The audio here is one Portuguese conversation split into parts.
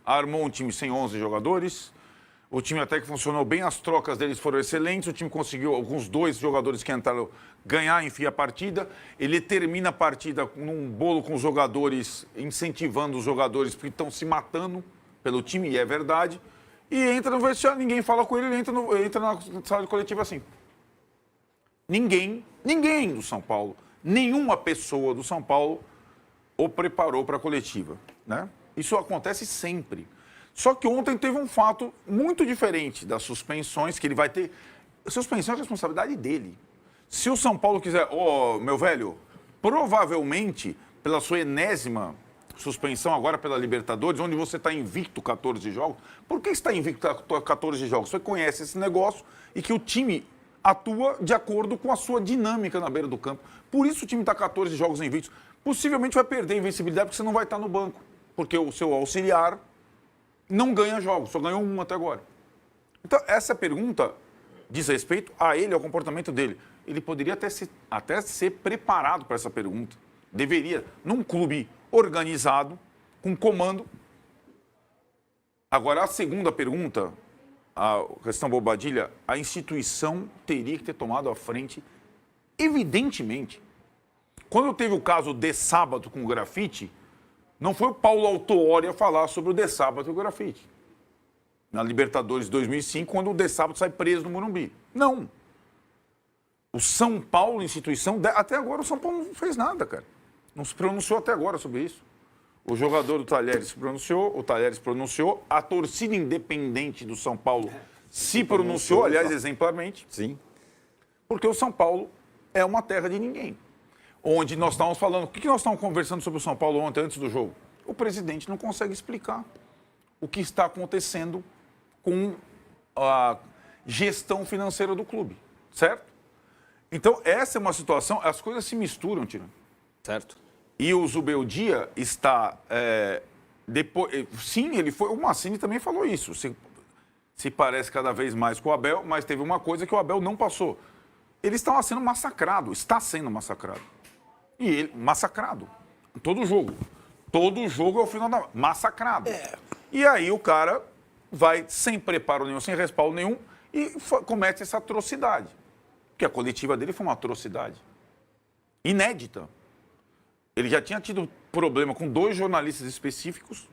armou um time sem 11 jogadores. O time até que funcionou bem, as trocas deles foram excelentes. O time conseguiu, alguns 2 jogadores que entraram, ganhar, enfim, a partida. Ele termina a partida num bolo com os jogadores, incentivando os jogadores porque estão se matando pelo time, e é verdade. E entra no vestiário, ninguém fala com ele, ele entra na sala de coletiva assim. Ninguém do São Paulo, nenhuma pessoa do São Paulo o preparou para a coletiva, né? Isso acontece sempre. Só que ontem teve um fato muito diferente das suspensões, que ele vai ter... Suspensão é responsabilidade dele. Se o São Paulo quiser... meu velho, provavelmente, pela sua enésima suspensão agora pela Libertadores, onde você está invicto 14 jogos, por que está invicto 14 jogos? Você conhece esse negócio e que o time atua de acordo com a sua dinâmica na beira do campo. Por isso o time está 14 jogos invictos. Possivelmente vai perder a invencibilidade porque você não vai estar no banco. Porque o seu auxiliar não ganha jogos, só ganhou um até agora. Então, essa pergunta diz respeito a ele, ao comportamento dele. Ele poderia até ser preparado para essa pergunta. Deveria, num clube organizado, com comando. Agora, a segunda pergunta, a questão Bobadilha, a instituição teria que ter tomado à frente, evidentemente. Quando teve o caso de sábado com o grafite, não foi o Paulo Autuori a falar sobre o de sábado e o grafite. Na Libertadores 2005, quando o de sábado sai preso no Morumbi. Não. O São Paulo, instituição, até agora o São Paulo não fez nada, cara. Não se pronunciou até agora sobre isso. O jogador do Talheres se pronunciou, o Talheres pronunciou, a torcida independente do São Paulo se pronunciou, aliás, exemplarmente. Sim. Porque o São Paulo é uma terra de ninguém. Onde nós estávamos falando... O que nós estávamos conversando sobre o São Paulo ontem, antes do jogo? O presidente não consegue explicar o que está acontecendo com a gestão financeira do clube, certo? Então, essa é uma situação... As coisas se misturam, Tino. Certo. E o Zubeldia está... sim, ele foi... O Massini também falou isso. Se parece cada vez mais com o Abel, mas teve uma coisa que o Abel não passou. Ele estava sendo massacrado, está sendo massacrado. E ele, massacrado. Todo jogo. Todo jogo é o final da... Massacrado. E aí o cara vai sem preparo nenhum, sem respaldo nenhum, e comete essa atrocidade. Porque a coletiva dele foi uma atrocidade. Inédita. Ele já tinha tido problema com 2 jornalistas específicos,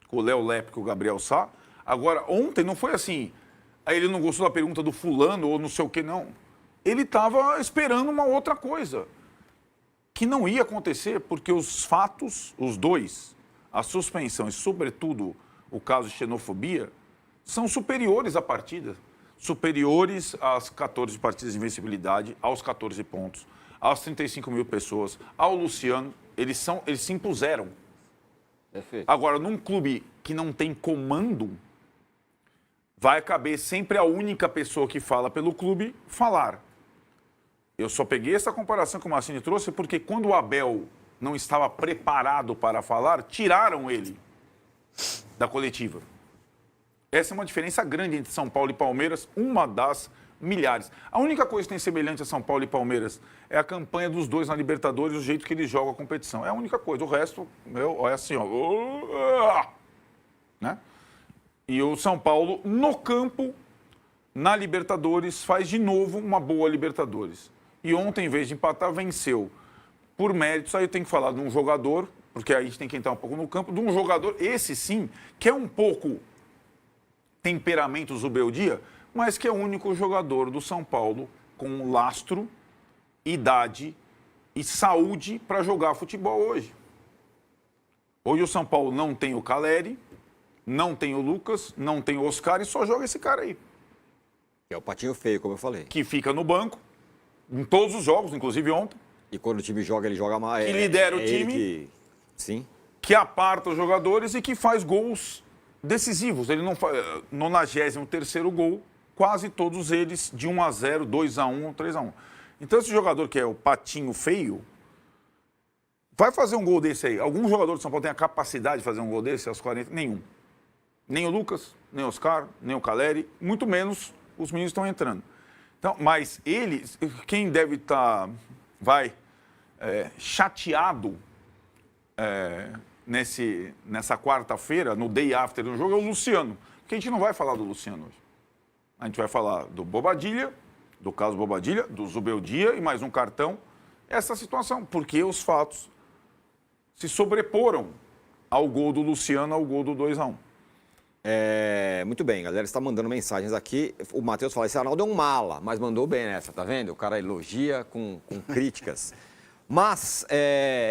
com o Léo Lepe e o Gabriel Sá. Agora, ontem não foi assim, aí ele não gostou da pergunta do fulano ou não sei o que, não. Ele estava esperando uma outra coisa, que não ia acontecer, porque os fatos, os 2, a suspensão e, sobretudo, o caso de xenofobia, são superiores à partida. Superiores às 14 partidas de invencibilidade, aos 14 pontos, às 35 mil pessoas, ao Luciano, eles se impuseram. Perfeito. Agora, num clube que não tem comando, vai caber sempre a única pessoa que fala pelo clube falar. Eu só peguei essa comparação que o Massini trouxe porque quando o Abel não estava preparado para falar, tiraram ele da coletiva. Essa é uma diferença grande entre São Paulo e Palmeiras, uma das milhares. A única coisa que tem semelhante a São Paulo e Palmeiras é a campanha dos 2 na Libertadores, o jeito que eles jogam a competição. É a única coisa. O resto, é assim, ó. Né? E o São Paulo, no campo, na Libertadores, faz de novo uma boa Libertadores. E ontem, em vez de empatar, venceu. Por méritos, aí eu tenho que falar de um jogador, porque aí a gente tem que entrar um pouco no campo, de um jogador, esse sim, que é um pouco temperamento Zubeldia, mas que é o único jogador do São Paulo com lastro, idade e saúde para jogar futebol hoje. Hoje o São Paulo não tem o Caleri, não tem o Lucas, não tem o Oscar e só joga esse cara aí. Que é o patinho feio, como eu falei. Que fica no banco, em todos os jogos, inclusive ontem. E quando o time joga, ele joga mais. Que lidera o time. Sim. Que aparta os jogadores e que faz gols decisivos. Ele não faz... 93º gol, quase todos eles de 1-0, 2-1, 3-1. Então esse jogador que é o patinho feio, vai fazer um gol desse aí. Algum jogador de São Paulo tem a capacidade de fazer um gol desse aos 40? Nenhum. Nem o Lucas, nem o Oscar, nem o Caleri, muito menos os meninos estão entrando. Então, mas ele, quem deve estar, chateado nessa quarta-feira, no day after do jogo, é o Luciano. Porque a gente não vai falar do Luciano hoje. A gente vai falar do Bobadilla, do caso Bobadilla, do Zubeldia e mais um cartão. Essa situação, porque os fatos se sobreporam ao gol do Luciano, ao gol do 2-1. Muito bem, galera está mandando mensagens aqui. O Matheus fala, esse Arnaldo é um mala, mas mandou bem nessa, tá vendo? O cara elogia com críticas. Mas,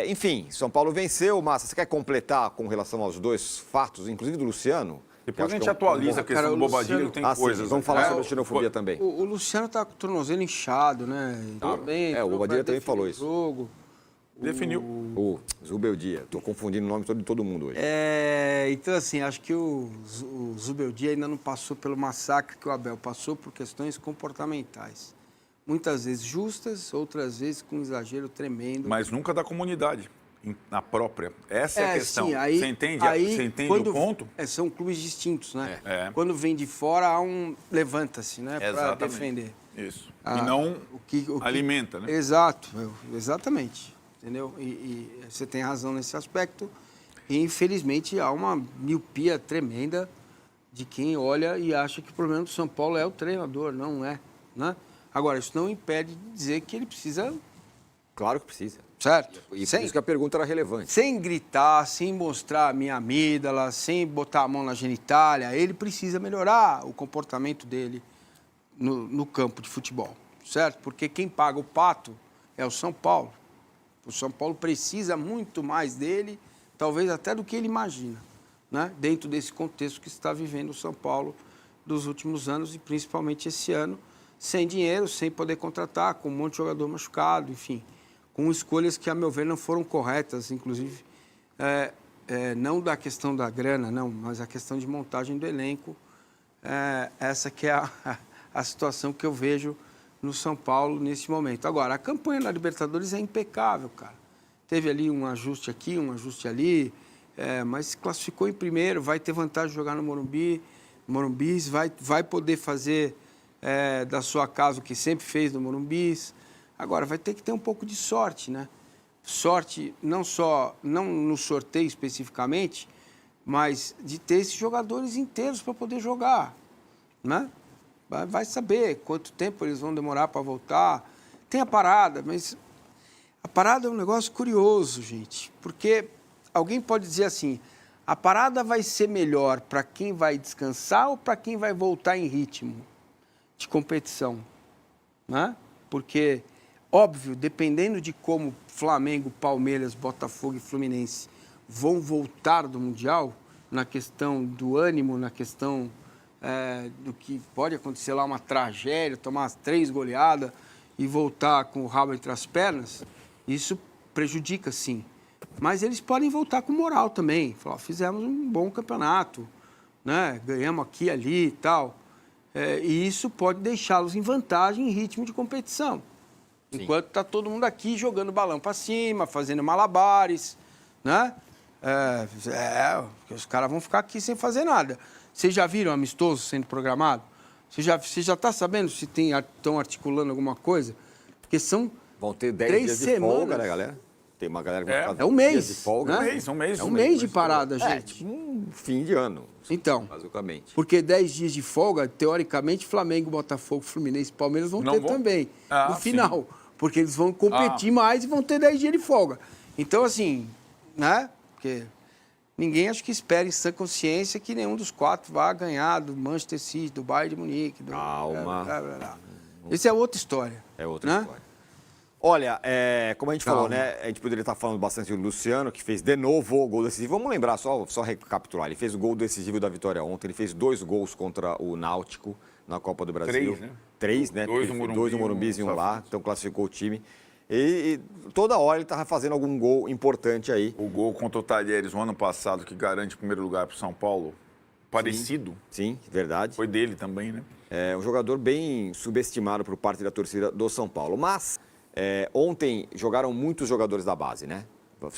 enfim, São Paulo venceu. Massa, você quer completar com relação aos dois fatos, inclusive do Luciano? Depois a gente atualiza a questão do Bobadilla, que tem coisas. Vamos falar sobre a xenofobia também. O Luciano tá com o tornozelo inchado, né? O Bobadilla também falou isso. Jogo. Definiu. O Zubeldia. Estou confundindo o nome de todo mundo hoje. Então, assim, acho que o Zubeldia ainda não passou pelo massacre que o Abel passou por questões comportamentais. Muitas vezes justas, outras vezes com um exagero tremendo. Mas nunca da comunidade, na própria. Essa é a questão. Sim, aí, você entende, aí, o ponto? São clubes distintos, né? Quando vem de fora, há um levanta-se, né? Para defender. Isso. E não alimenta, né? Exato, exatamente. Entendeu? E você tem razão nesse aspecto. E, infelizmente, há uma miopia tremenda de quem olha e acha que o problema do São Paulo é o treinador. Não é, né? Agora, isso não impede de dizer que ele precisa... Claro que precisa. Certo? E por isso que a pergunta era relevante. Sem gritar, sem mostrar a minha amígdala, sem botar a mão na genitália, ele precisa melhorar o comportamento dele no campo de futebol, certo? Porque quem paga o pato é o São Paulo. O São Paulo precisa muito mais dele, talvez até do que ele imagina, né? Dentro desse contexto que está vivendo o São Paulo dos últimos anos e principalmente esse ano, sem dinheiro, sem poder contratar, com um monte de jogador machucado, enfim, com escolhas que, a meu ver, não foram corretas, inclusive, não da questão da grana, não, mas a questão de montagem do elenco. Essa que é a situação que eu vejo no São Paulo nesse momento. Agora, a campanha na Libertadores é impecável, cara. Teve ali um ajuste aqui, um ajuste ali, mas se classificou em primeiro, vai ter vantagem de jogar no Morumbi, vai poder fazer da sua casa o que sempre fez no Morumbi. Agora, vai ter que ter um pouco de sorte, né? Sorte não no sorteio especificamente, mas de ter esses jogadores inteiros para poder jogar, né? Vai saber quanto tempo eles vão demorar para voltar. Tem a parada, mas a parada é um negócio curioso, gente, porque alguém pode dizer assim, a parada vai ser melhor para quem vai descansar ou para quem vai voltar em ritmo de competição, né? Porque, óbvio, dependendo de como Flamengo, Palmeiras, Botafogo e Fluminense vão voltar do Mundial, na questão do ânimo, na questão do que pode acontecer lá, uma tragédia, tomar as 3 goleadas e voltar com o rabo entre as pernas, isso prejudica, sim. Mas eles podem voltar com moral também. Falar, fizemos um bom campeonato, né? Ganhamos aqui e ali e tal. E isso pode deixá-los em vantagem em ritmo de competição. Sim. Enquanto está todo mundo aqui jogando balão para cima, fazendo malabares, né? Os caras vão ficar aqui sem fazer nada. Vocês já viram amistoso sendo programado? Você já está sabendo se estão articulando alguma coisa? Porque são vão ter 10 3 dias de semanas. Folga, né, galera? Tem uma galera que vai ficar um mês, dias de folga. Né? É um mês de parada, gente. Tipo um fim de ano. Então, basicamente. Porque 10 dias de folga, teoricamente, Flamengo, Botafogo, Fluminense e Palmeiras vão ter também, no final. Sim. Porque eles vão competir mais e vão ter 10 dias de folga. Então, assim, né? Porque ninguém acho que espera em sã consciência que nenhum dos 4 vá ganhar do Manchester City, do Bayern de Munique. Calma. Isso é outra história. É outra história. Olha, como a gente falou, né? A gente poderia estar falando bastante do Luciano, que fez de novo o gol decisivo. Vamos lembrar, só recapitular. Ele fez o gol decisivo da vitória ontem. Ele fez 2 gols contra o Náutico na Copa do Brasil. 3, né? 3, né? 2 no Morumbi, 2 no Morumbi e 1 lá. Então classificou o time. E toda hora ele estava fazendo algum gol importante aí. O gol contra o Talheres no ano passado, que garante o primeiro lugar para o São Paulo, parecido. Sim, verdade. Foi dele também, né? É um jogador bem subestimado por parte da torcida do São Paulo. Mas ontem jogaram muitos jogadores da base, né?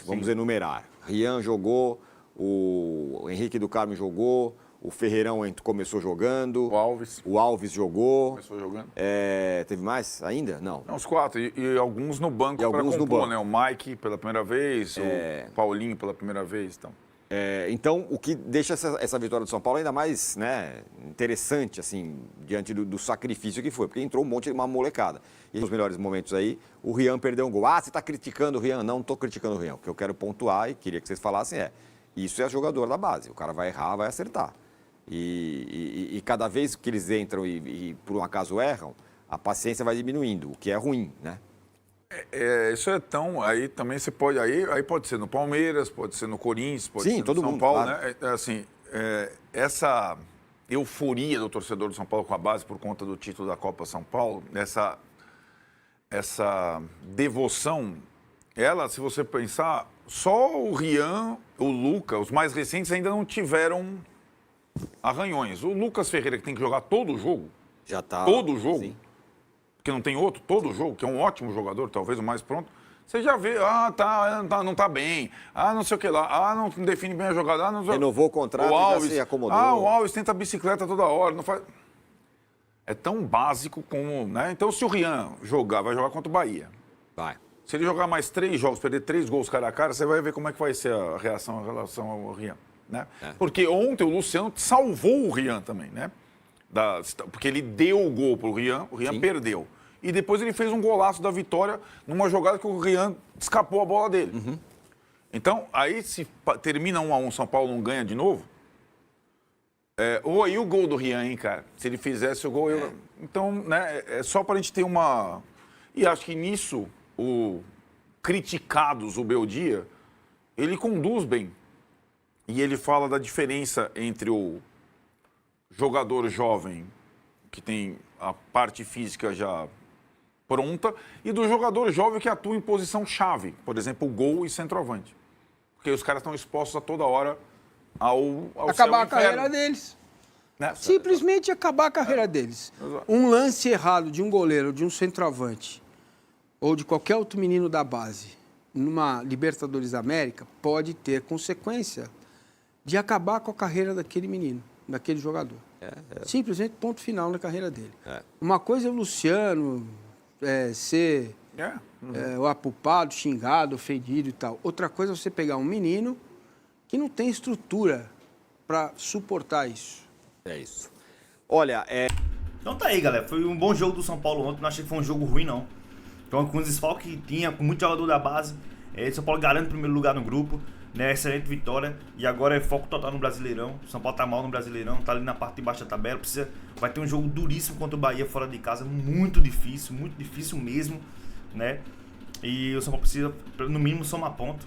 Vamos enumerar. Rian jogou, o Henrique do Carmo jogou, O Ferreirão começou jogando. O Alves Jogou. começou jogando. Teve mais ainda? Não. Não, os 4. E alguns no banco para compor, né? O Mike pela primeira vez, o Paulinho pela primeira vez. Então, então o que deixa essa vitória do São Paulo ainda mais, né, interessante, assim, diante do sacrifício que foi. Porque entrou uma molecada. E nos melhores momentos aí, o Rian perdeu um gol. Você está criticando o Rian? Não estou criticando o Rian. O que eu quero pontuar e queria que vocês falassem isso é jogador da base. O cara vai errar, vai acertar. E cada vez que eles entram e por um acaso erram, a paciência vai diminuindo, o que é ruim, né? Isso é tão... Aí também você pode... Aí pode ser no Palmeiras, pode ser no Corinthians, pode ser no todo São mundo, Paulo, claro. né? Assim, essa euforia do torcedor do São Paulo com a base por conta do título da Copa São Paulo, essa devoção, se você pensar, só o Rian, o Lucas, os mais recentes ainda não tiveram arranhões. O Lucas Ferreira, que tem que jogar todo o jogo, já tá, todo o jogo, sim. Porque não tem outro, todo o jogo, que é um ótimo jogador, talvez o mais pronto, você já vê, não tá bem, não sei o que lá, não define bem a jogada, não sei... Renovou o contrato o Alves, e já se acomodou. O Alves tenta a bicicleta toda hora, não faz... É tão básico como, né? Então, se o Rian vai jogar contra o Bahia. Vai. Se ele jogar mais 3 jogos, perder 3 gols cara a cara, você vai ver como é que vai ser a reação em relação ao Rian, né? Porque ontem o Luciano salvou o Rian também, né? Porque ele deu o gol pro Rian, o Rian perdeu. E depois ele fez um golaço da vitória numa jogada que o Rian escapou a bola dele. Uhum. Então, aí se termina 1-1, São Paulo não ganha de novo. E o gol do Rian, hein, cara? Se ele fizesse o gol... Então, né, é só pra gente ter uma... E acho que nisso, o Criticados, o Beldia, ele conduz bem. E ele fala da diferença entre o jogador jovem, que tem a parte física já pronta, e do jogador jovem que atua em posição chave, por exemplo, gol e centroavante. Porque os caras estão expostos a toda hora ao acabar a carreira deles. Né? Simplesmente acabar a carreira deles. Exato. Um lance errado de um goleiro, de um centroavante, ou de qualquer outro menino da base, numa Libertadores da América, pode ter consequência de acabar com a carreira daquele menino, daquele jogador. Simplesmente ponto final na carreira dele. Uma coisa é o Luciano ser o apupado, xingado, ofendido e tal. Outra coisa é você pegar um menino que não tem estrutura para suportar isso. É isso. Olha, Então tá aí, galera. Foi um bom jogo do São Paulo ontem. Não achei que foi um jogo ruim, não. Então, com os desfalques que tinha, com muito jogador da base, São Paulo garante o primeiro lugar no grupo, né? Excelente vitória. E agora é foco total no Brasileirão. São Paulo tá mal no Brasileirão, tá ali na parte de baixo da tabela. Vai ter um jogo duríssimo contra o Bahia fora de casa. Muito difícil mesmo, né? E o São Paulo precisa, no mínimo, somar ponto.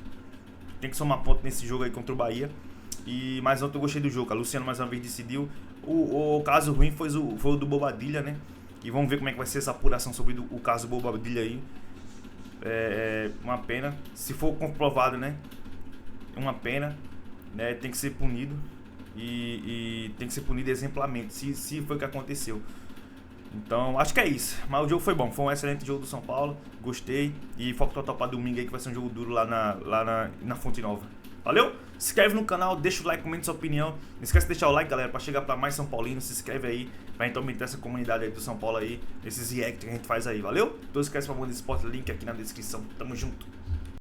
Tem que somar ponto nesse jogo aí contra o Bahia. Mas ontem eu gostei do jogo. A Luciano mais uma vez decidiu. O caso ruim foi o do Bobadilha, né? E vamos ver como é que vai ser essa apuração sobre o caso do Bobadilha aí. É uma pena. Se for comprovado, né? É uma pena. Né? Tem que ser punido. E tem que ser punido exemplarmente. Se foi o que aconteceu. Então, acho que é isso. Mas o jogo foi bom. Foi um excelente jogo do São Paulo. Gostei. E foco total para domingo aí, que vai ser um jogo duro lá na Fonte Nova. Valeu? Se inscreve no canal, deixa o like, comenta sua opinião. Não esquece de deixar o like, galera, para chegar para mais São Paulinos. Se inscreve aí, pra gente aumentar essa comunidade aí do São Paulo aí, esses react que a gente faz aí, valeu? Então não esquece para mandar esse esporte, link aqui na descrição. Tamo junto.